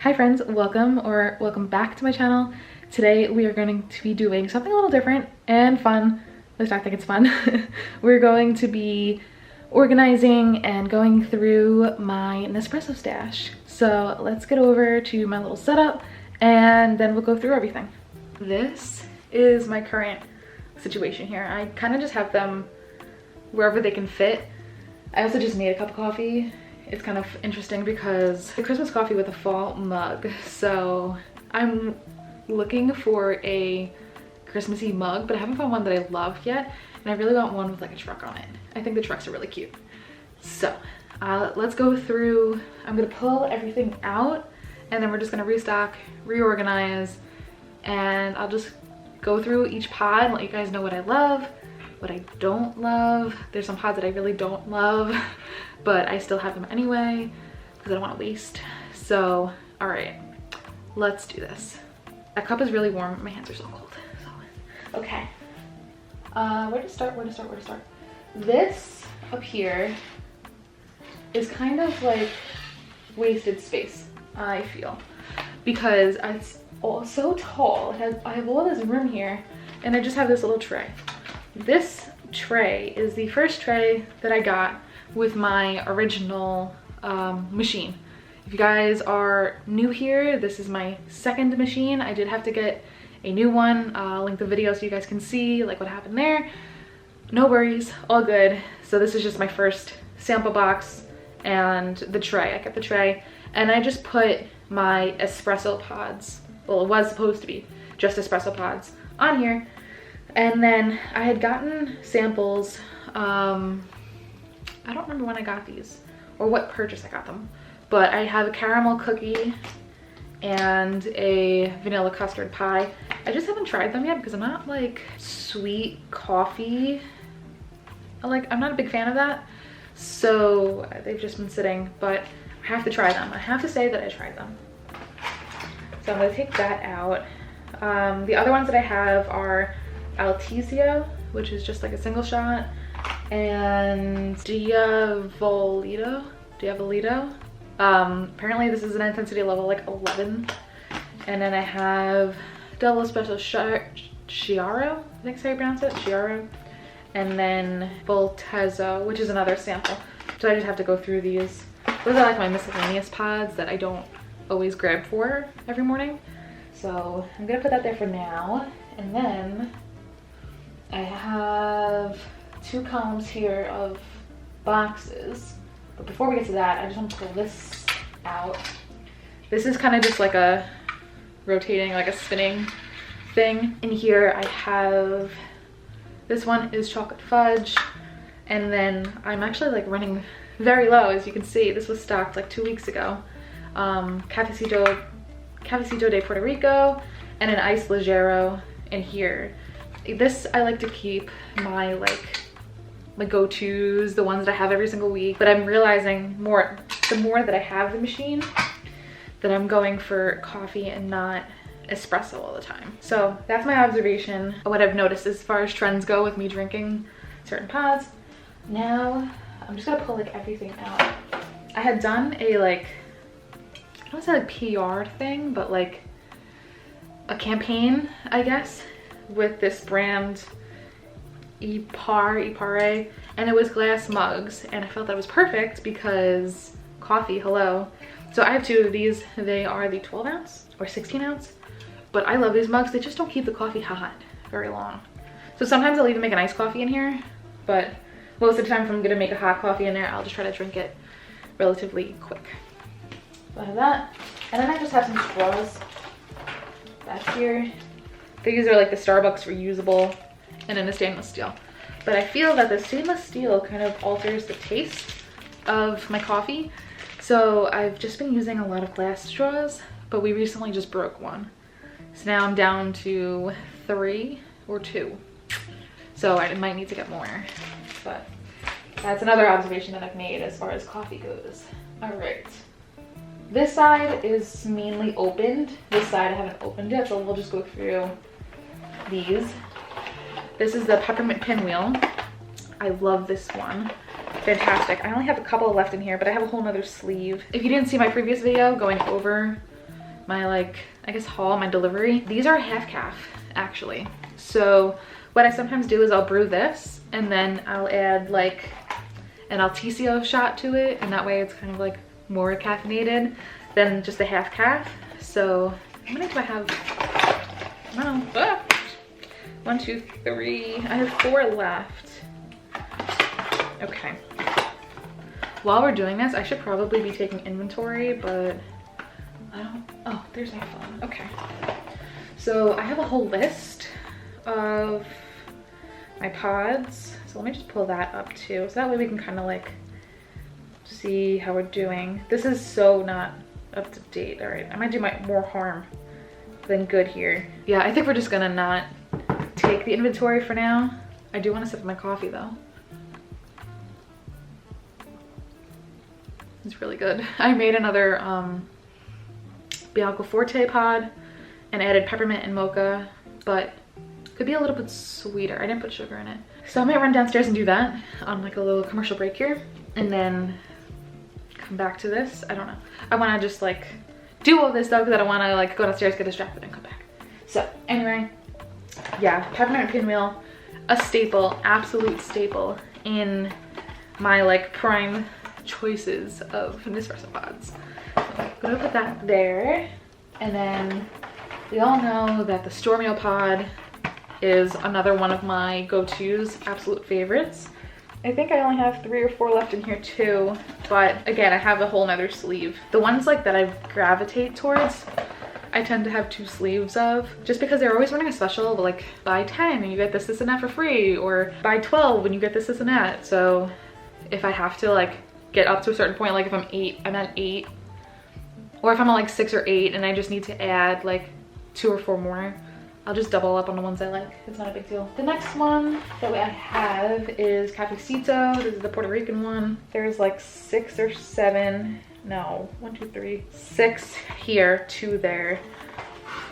Hi friends, welcome back to my channel. Today we are going to be doing something a little different and fun. At least I think it's fun. We're going to be organizing and going through my Nespresso stash. So let's get over to my little setup and then we'll go through everything. This is my current situation here. I kind of just have them wherever they can fit. I also just made a cup of coffee. It's kind of interesting because the Christmas coffee with a fall mug. So I'm looking for a Christmassy mug, but I haven't found one that I love yet. And I really want one with like a truck on it. I think the trucks are really cute. So let's go through. I'm gonna pull everything out and then we're just gonna restock, reorganize, and I'll just go through each pod and let you guys know what I love, what I don't love. There's some pods that I really don't love, but I still have them anyway because I don't want to waste. So, all right, let's do this. That cup is really warm. My hands are so cold. So, okay. Where to start? This up here is kind of like wasted space, I feel, because it's all so tall. I have all this room here and I just have this little tray. This tray is the first tray that I got with my original machine. If you guys are new here, this is my second machine. I did have to get a new one. I'll link the video so you guys can see like what happened there. No worries, all good. So this is just my first sample box and the tray. I kept the tray and I just put my espresso pods, well, it was supposed to be just espresso pods on here. And then I had gotten samples, I don't remember when I got these or what purchase I got them, but I have a caramel cookie and a vanilla custard pie. I just haven't tried them yet because I'm not like sweet coffee. I'm not a big fan of that. So they've just been sitting, but I have to try them. I have to say that I tried them. So I'm gonna take that out. The other ones that I have are Altizio, which is just like a single shot, and Diavolito. Apparently this is an intensity level like 11. And then I have Double Espresso Chiaro, I think that's how you pronounce it, Chiaro. And then Voltezzo, which is another sample. So I just have to go through these. Those are like my miscellaneous pods that I don't always grab for every morning. So I'm gonna put that there for now. And then I have 2 columns here of boxes. But before we get to that, I just want to pull this out. This is kind of just like a rotating, like a spinning thing. In here I have, this one is chocolate fudge. And then I'm actually like running very low, as you can see. This was stocked like 2 weeks ago. Cafecito de Puerto Rico and an iced Ligero in here. This I like to keep my my go-tos, the ones that I have every single week, but I'm realizing the more that I have the machine, that I'm going for coffee and not espresso all the time. So that's my observation, what I've noticed as far as trends go with me drinking certain pods. Now I'm just gonna pull like everything out. I had done a I don't want to say like PR thing, but like a campaign, I guess, with this brand Ipare, and it was glass mugs, and I felt that was perfect because coffee, hello. So I have 2 of these. They are the 12 ounce or 16 ounce, but I love these mugs. They just don't keep the coffee hot very long. So sometimes I'll even make an iced coffee in here, but most of the time if I'm gonna make a hot coffee in there, I'll just try to drink it relatively quick. So I have that, and then I just have some straws back here. These are like the Starbucks reusable and in a stainless steel. But I feel that the stainless steel kind of alters the taste of my coffee. So I've just been using a lot of glass straws, but we recently just broke one. So now I'm down to 3 or 2. So I might need to get more, but that's another observation that I've made as far as coffee goes. All right. This side is mainly opened. This side I haven't opened yet, so we'll just go through these. This is the peppermint pinwheel. I love this one. Fantastic. I only have a couple left in here, but I have a whole nother sleeve. If you didn't see my previous video going over my like, I guess haul, my delivery. These are half calf actually. So what I sometimes do is I'll brew this and then I'll add like an Altisio shot to it, and that way it's kind of like more caffeinated than just a half calf. So how many do I have? I don't know. 1, 2, 3. I have 4 left. Okay. While we're doing this, I should probably be taking inventory, but I don't. Oh, there's my phone. Okay. So I have a whole list of my pods. So let me just pull that up too. So that way we can kind of like see how we're doing. This is so not up to date. All right, I might do more harm than good here. Yeah, I think we're just gonna not take the inventory for now. I do want to sip my coffee though. It's really good. I made another Bianco Forte pod and added peppermint and mocha, but could be a little bit sweeter. I didn't put sugar in it. So I might run downstairs and do that on like a little commercial break here and then come back to this. I don't know. I want to just like do all this though because I don't want to like go downstairs, get distracted and come back. So anyway, yeah, peppermint pinwheel, a staple, absolute staple in my like prime choices of Nespresso pods. So I'm gonna put that there. And then we all know that the Stormio pod is another one of my go-tos, absolute favorites. I think I only have 3 or 4 left in here too, but again, I have a whole nother sleeve. The ones like that I gravitate towards, I tend to have 2 sleeves of, just because they're always running a special, like buy 10 and you get this and that for free, or buy 12 and you get this and that. So if I have to like get up to a certain point, like if I'm at 8, or if I'm at like 6 or 8 and I just need to add like 2 or 4 more, I'll just double up on the ones I like. It's not a big deal. The next one that I have is Cafecito. This is the Puerto Rican one. There's like 6 or 7, no, 1, 2, 3, 6 here, 2 there.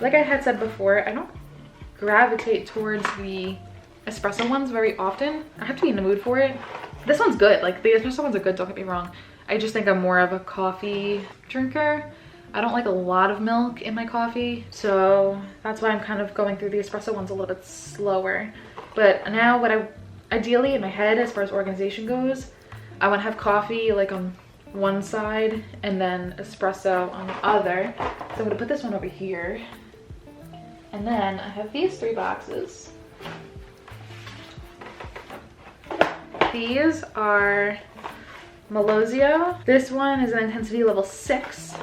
Like I had said before, I don't gravitate towards the espresso ones very often. I have to be in the mood for it. This one's good. Like the espresso ones are good, don't get me wrong. I just think I'm more of a coffee drinker. I don't like a lot of milk in my coffee, so that's why I'm kind of going through the espresso ones a little bit slower. But now what ideally in my head as far as organization goes, I want to have coffee like on one side and then espresso on the other. So I'm going to put this one over here. And then I have these 3 boxes. These are Malozio. This one is an intensity level 6.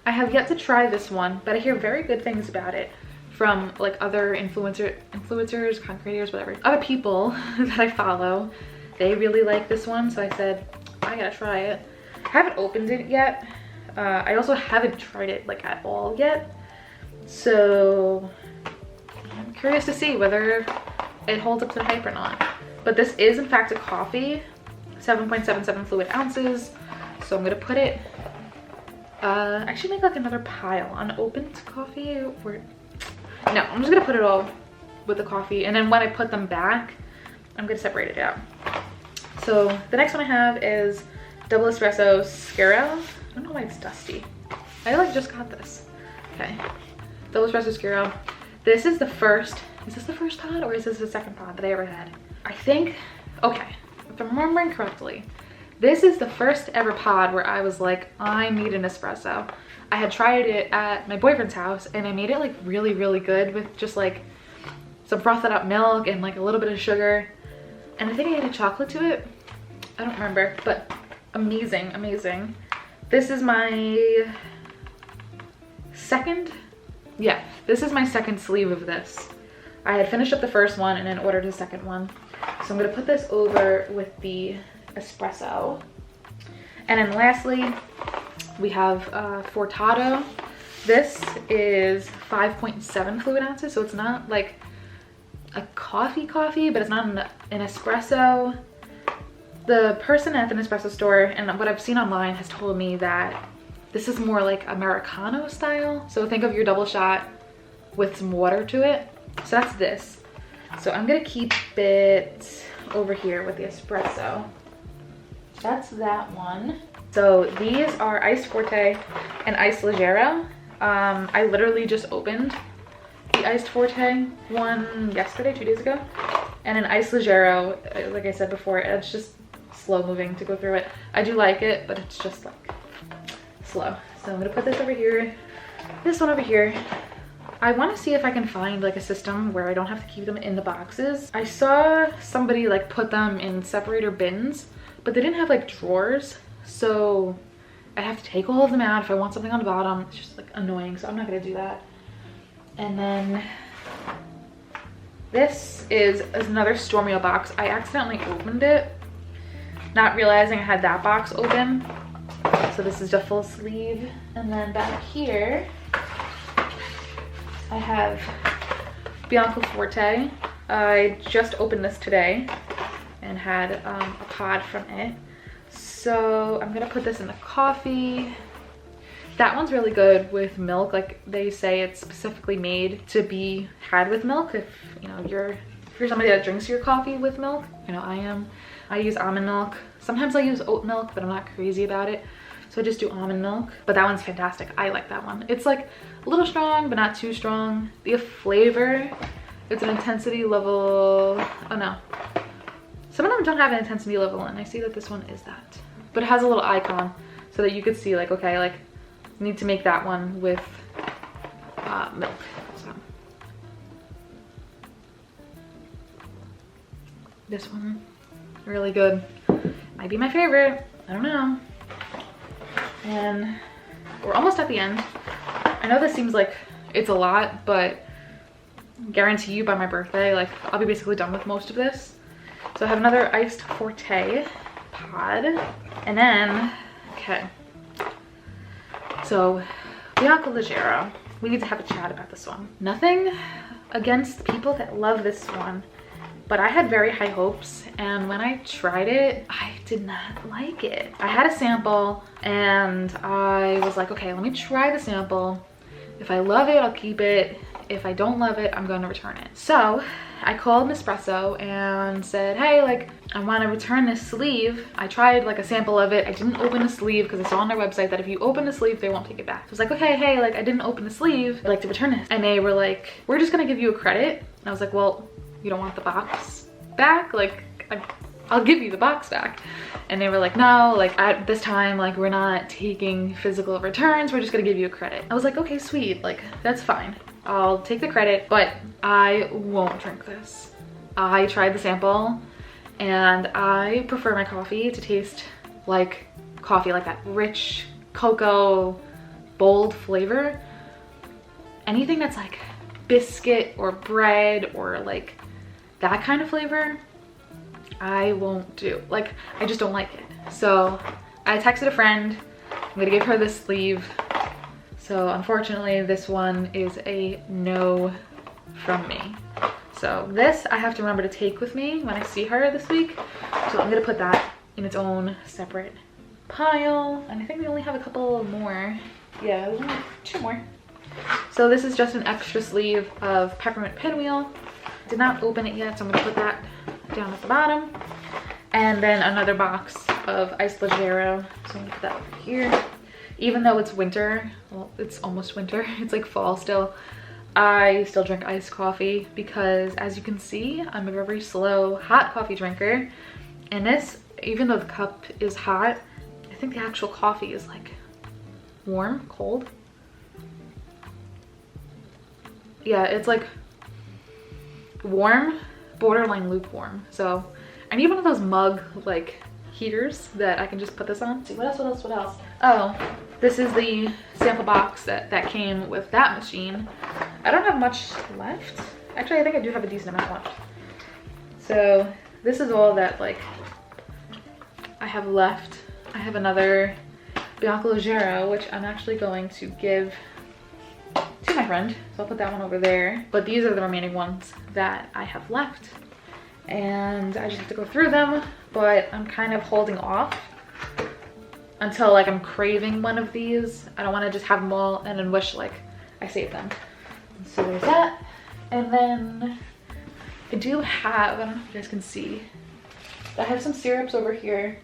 I have yet to try this one, but I hear very good things about it from like other influencers, content creators, whatever. Other people that I follow, they really like this one, so I said, I gotta try it. I haven't opened it yet. I also haven't tried it like at all yet. So I'm curious to see whether it holds up to the hype or not. But this is in fact a coffee, 7.77 fluid ounces. So I'm gonna put it, I should make like another pile, unopened coffee, or no, I'm just gonna put it all with the coffee, and then when I put them back, I'm gonna separate it out. So the next one I have is Double Espresso Scuro. I don't know why it's dusty. I like just got this. Okay, Double Espresso Scuro. This is the first, is this the first pod or is this the second pod that I ever had? I think, okay, if I'm remembering correctly, this is the first ever pod where I was like, I need an espresso. I had tried it at my boyfriend's house and I made it like really, really good with just like some frothed out milk and like a little bit of sugar. And I think I added chocolate to it. I don't remember, but amazing, amazing. This is my second, yeah, this is my second sleeve of this. I had finished up the first one and then ordered the second one. So I'm gonna put this over with the espresso. And then lastly, we have Fortato. This is 5.7 fluid ounces, so it's not like a coffee, but it's not an espresso. The person at the Nespresso store and what I've seen online has told me that this is more like Americano style. So think of your double shot with some water to it. So that's this. So I'm gonna keep it over here with the espresso. That's that one. So these are Iced Forte and Iced Leggero. I literally just opened the iced forte one yesterday, 2 days ago, and an iced leggero, like I said before, it's just slow moving to go through it. I do like it, but it's just like slow. So I'm gonna put this over here, this one over here. I want to see if I can find like a system where I don't have to keep them in the boxes. I saw somebody like put them in separator bins, but they didn't have like drawers, so I have to take all of them out if I want something on the bottom. It's just like annoying, so I'm not gonna do that. And then this is another Stormio box. I accidentally opened it, not realizing I had that box open. So this is just full sleeve. And then back here, I have Bianco Forte. I just opened this today and had a pod from it. So I'm gonna put this in the coffee. That one's really good with milk. Like they say it's specifically made to be had with milk. If you know, if you're somebody that drinks your coffee with milk, you know I am. I use almond milk. Sometimes I use oat milk, but I'm not crazy about it. So I just do almond milk, but that one's fantastic. I like that one. It's like a little strong, but not too strong. The flavor, it's an intensity level, oh no. Some of them don't have an intensity level, and I see that this one is that. But it has a little icon so that you could see like, okay, like need to make that one with milk. So this one, really good. Might be my favorite, I don't know. And we're almost at the end. I know this seems like it's a lot, but guarantee you by my birthday, like I'll be basically done with most of this. So I have another iced forte pod. And then, okay. So Bianco Leggero, we need to have a chat about this one. Nothing against people that love this one, but I had very high hopes, and when I tried it, I did not like it. I had a sample and I was like, okay, let me try the sample. If I love it, I'll keep it. If I don't love it, I'm going to return it. So I called Nespresso and said, hey, like I want to return this sleeve. I tried like a sample of it. I didn't open the sleeve because I saw on their website that if you open the sleeve, they won't take it back. So I was like, okay, hey, like I didn't open the sleeve. I'd like to return this. And they were like, we're just going to give you a credit. And I was like, well, you don't want the box back? Like I'll give you the box back. And they were like, no, like at this time, like we're not taking physical returns. We're just gonna give you a credit. I was like, okay, sweet, like that's fine. I'll take the credit, but I won't drink this. I tried the sample and I prefer my coffee to taste like coffee, like that rich cocoa, bold flavor. Anything that's like biscuit or bread or like that kind of flavor, I won't do. Like, I just don't like it. So I texted a friend. I'm gonna give her this sleeve. So unfortunately, this one is a no from me. So this I have to remember to take with me when I see her this week. So I'm gonna put that in its own separate pile. And I think we only have a couple more. Yeah, there's only 2 more. So this is just an extra sleeve of peppermint pinwheel. Did not open it yet, so I'm gonna put that down at the bottom. And then another box of iced leggero. So I'm gonna put that over here. Even though it's winter, well, it's almost winter, it's like fall still, I still drink iced coffee because, as you can see, I'm a very slow hot coffee drinker. And this, even though the cup is hot, I think the actual coffee is like warm, cold. Yeah, it's like warm, borderline lukewarm. So I need one of those mug like heaters that I can just put this on. Let's see, what else? Oh, this is the sample box that came with that machine. I don't have much left. Actually, I think I do have a decent amount left. So this is all that like I have left. I have another Bianco Leggero, which I'm actually going to give to my friend. So I'll put that one over there. But these are the remaining ones that I have left. And I just have to go through them, but I'm kind of holding off until like I'm craving one of these. I don't want to just have them all and then wish like I saved them. So there's that. And then I do have, I don't know if you guys can see, I have some syrups over here.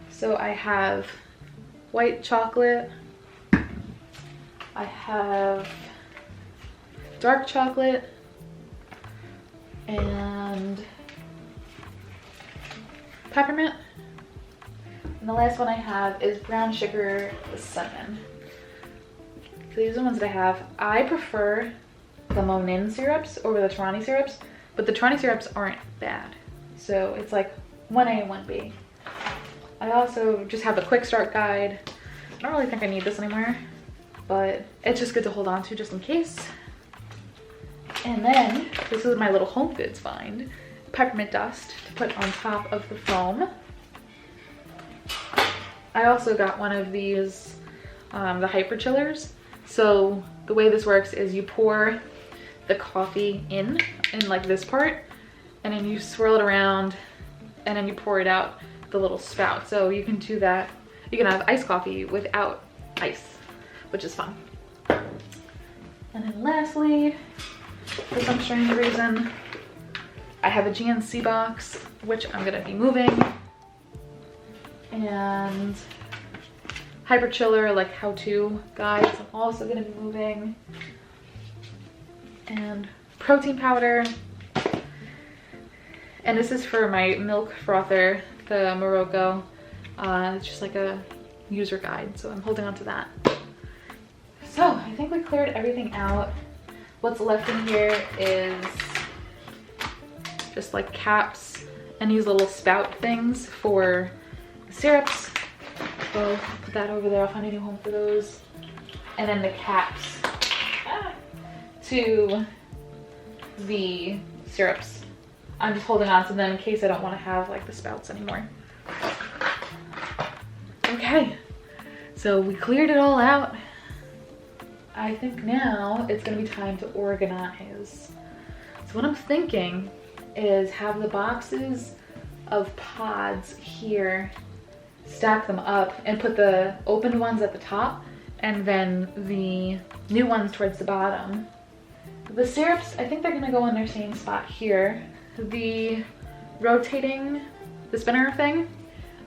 So I have white chocolate, I have dark chocolate and peppermint. And the last one I have is brown sugar with cinnamon. So these are the ones that I have. I prefer the Monin syrups over the Tarani syrups, but the Tarani syrups aren't bad. So it's like 1A and 1B. I also just have a quick start guide. I don't really think I need this anymore, but it's just good to hold on to just in case. And then this is my little home goods find. Peppermint dust to put on top of the foam. I also got one of these, the hyper chillers. So the way this works is you pour the coffee in like this part, and then you swirl it around, and then you pour it out the little spout. So you can do that. You can have iced coffee without ice, which is fun. And then lastly, for some strange reason, I have a GNC box, which I'm gonna be moving. And hyper chiller, like how-to guides, I'm also gonna be moving. And protein powder. And this is for my milk frother, the Morocco. It's just like a user guide, so I'm holding on to that. So I think we cleared everything out. What's left in here is just like caps and these little spout things for the syrups. So I'll put that over there. I'll find a new home for those. And then the caps to the syrups. I'm just holding on to them in case I don't want to have like the spouts anymore. Okay, so we cleared it all out. I think now it's gonna be time to organize. So what I'm thinking is have the boxes of pods here, stack them up, and put the opened ones at the top and then the new ones towards the bottom. The syrups, I think they're gonna go in their same spot here. The rotating, the spinner thing,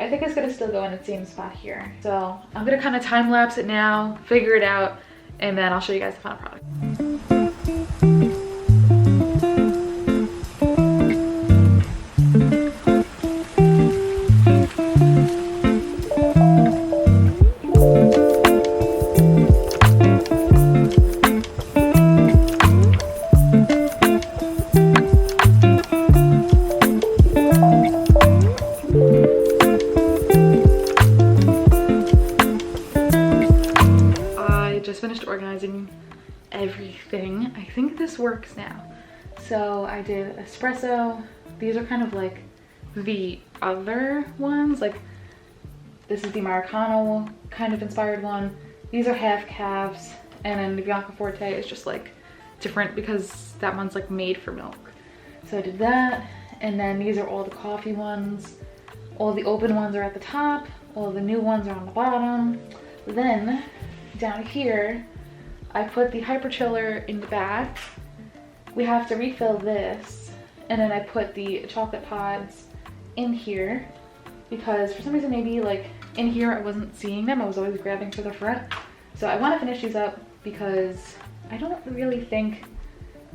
I think it's gonna still go in its same spot here. So I'm gonna kind of time lapse it now, figure it out, and then I'll show you guys the final product. Finished organizing everything. I think this works now. So I did espresso. These are kind of like the other ones. Like this is the Americano kind of inspired one. These are half calves, and then the Bianca Forte is just like different because that one's like made for milk. So I did that, and then these are all the coffee ones. All the open ones are at the top. All the new ones are on the bottom. Then down here, I put the hyper chiller in the back. We have to refill this, and then I put the chocolate pods in here because for some reason maybe like in here I wasn't seeing them. I was always grabbing for the front. So I want to finish these up because I don't really think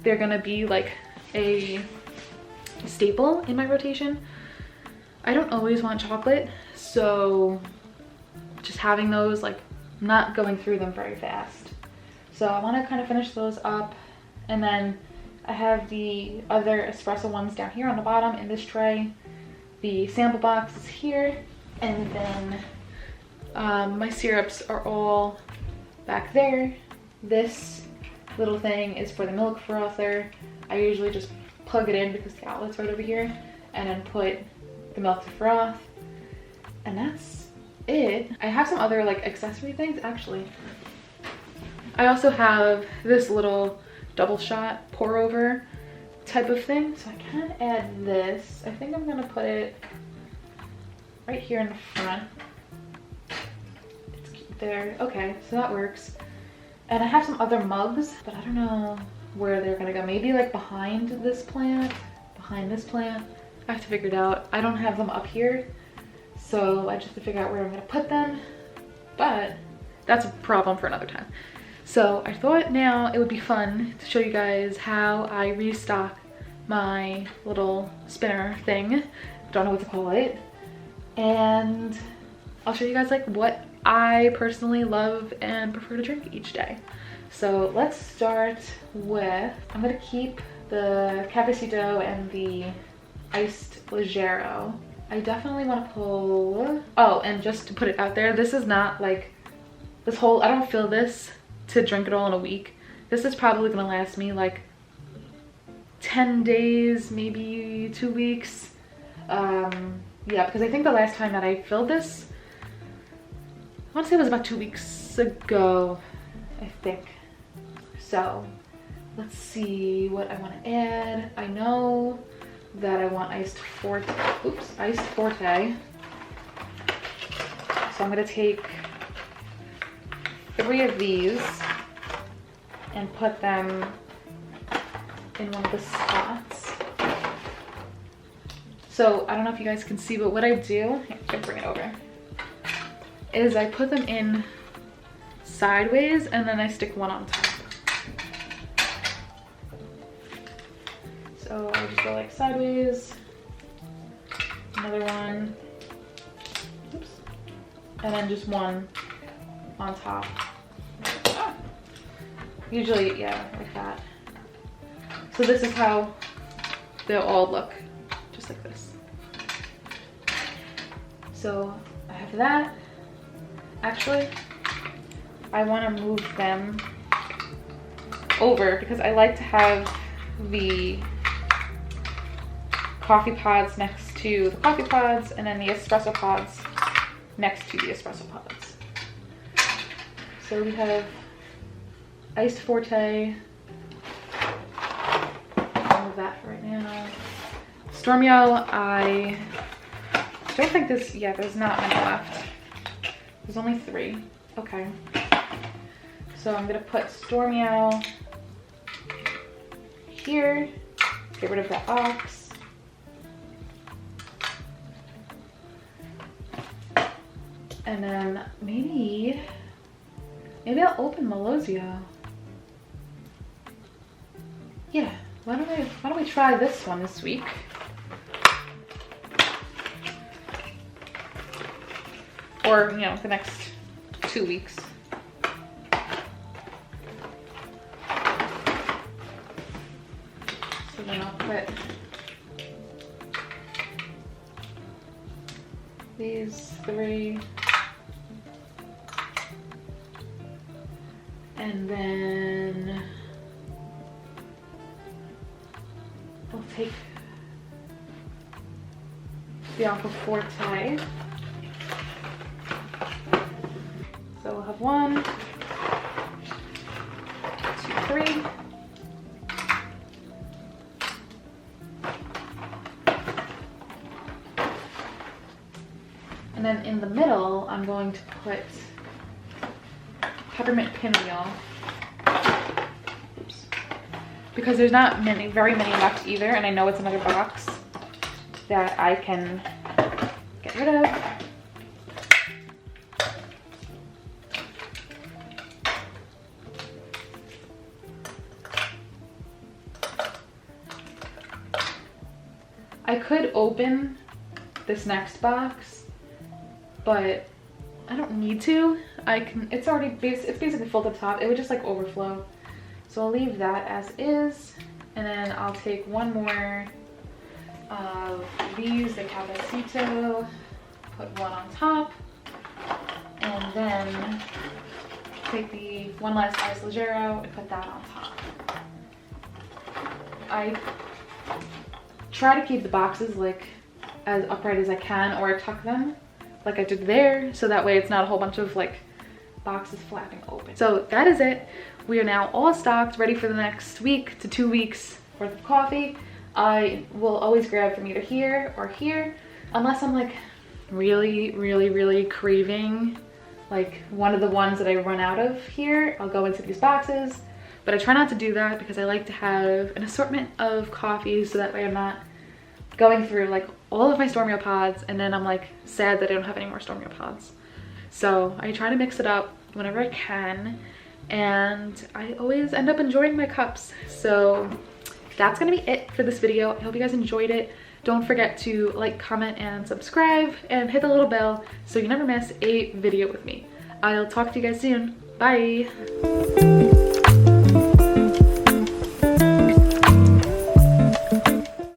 they're gonna be like a staple in my rotation. I don't always want chocolate, so just having those, like, I'm not going through them very fast. So I want to kind of finish those up, and then I have the other espresso ones down here on the bottom in this tray. The sample box is here, and then my syrups are all back there. This little thing is for the milk frother. I usually just plug it in because the outlet's right over here, and then put the milk to froth, and that's it. I have some other like accessory things actually. I also have this little double shot pour over type of thing, so I can add this. I think I'm gonna put it right here in the front. It's there. Okay, so that works. And I have some other mugs, but I don't know where they're gonna go. Maybe like behind this plant, behind this plant. I have to figure it out. I don't have them up here, so I just have to figure out where I'm gonna put them, but that's a problem for another time. So I thought now it would be fun to show you guys how I restock my little spinner thing. Don't know what to call it. And I'll show you guys like what I personally love and prefer to drink each day. So let's start with, I'm gonna keep the cafecito and the iced leggero. I definitely want to pull, oh, and just to put it out there, this is not like, this whole, I don't fill this to drink it all in a week. This is probably gonna last me like 10 days, maybe 2 weeks. Yeah, because I think the last time that I filled this, I want to say it was about 2 weeks ago, I think. So let's see what I want to add. I know that I want iced forte. So I'm gonna take 3 of these and put them in one of the spots. So I don't know if you guys can see, but what I do, here, I can bring it over, is I put them in sideways and then I stick one on top. So I just go like sideways, another one, oops, and then just one on top. Usually, yeah, like that. So this is how they'll all look, just like this. So I have that. Actually, I want to move them over because I like to have the coffee pods next to the coffee pods and then the espresso pods next to the espresso pods. So we have iced forte, all of that for right now. Stormio, I don't think this, yeah, there's not many left. There's only 3, okay. So I'm gonna put Stormio here, get rid of that box. And then maybe I'll open Melozio. Yeah, why don't we try this one this week? Or, you know, the next 2 weeks. So then I'll put these 3. And then I'll take the Aqua Forte. So we'll have 1, 2, 3. And then in the middle, I'm going to put peppermint pinwheel. Oops. Because there's not very many left either, and I know it's another box that I can get rid of. I could open this next box, but I don't need to. I can, it's basically full to the top. It would just like overflow. So I'll leave that as is. And then I'll take 1 more of these, the cafecito, put 1 on top. And then take the 1 last iced leggero and put that on top. I try to keep the boxes like as upright as I can, or I tuck them like I did there, so that way it's not a whole bunch of like boxes flapping open. So that is it. We are now all stocked, ready for the next week to 2 weeks worth of coffee. I will always grab from either here or here, unless I'm like really craving like one of the ones that I run out of here. I'll go into these boxes, but I try not to do that because I like to have an assortment of coffees, so that way I'm not going through like all of my Stormio pods and then I'm like sad that I don't have any more Stormio pods. So I try to mix it up whenever I can, and I always end up enjoying my cups. So that's gonna be it for this video. I hope you guys enjoyed it. Don't forget to like, comment, and subscribe, and hit the little bell so you never miss a video with me. I'll talk to you guys soon. Bye.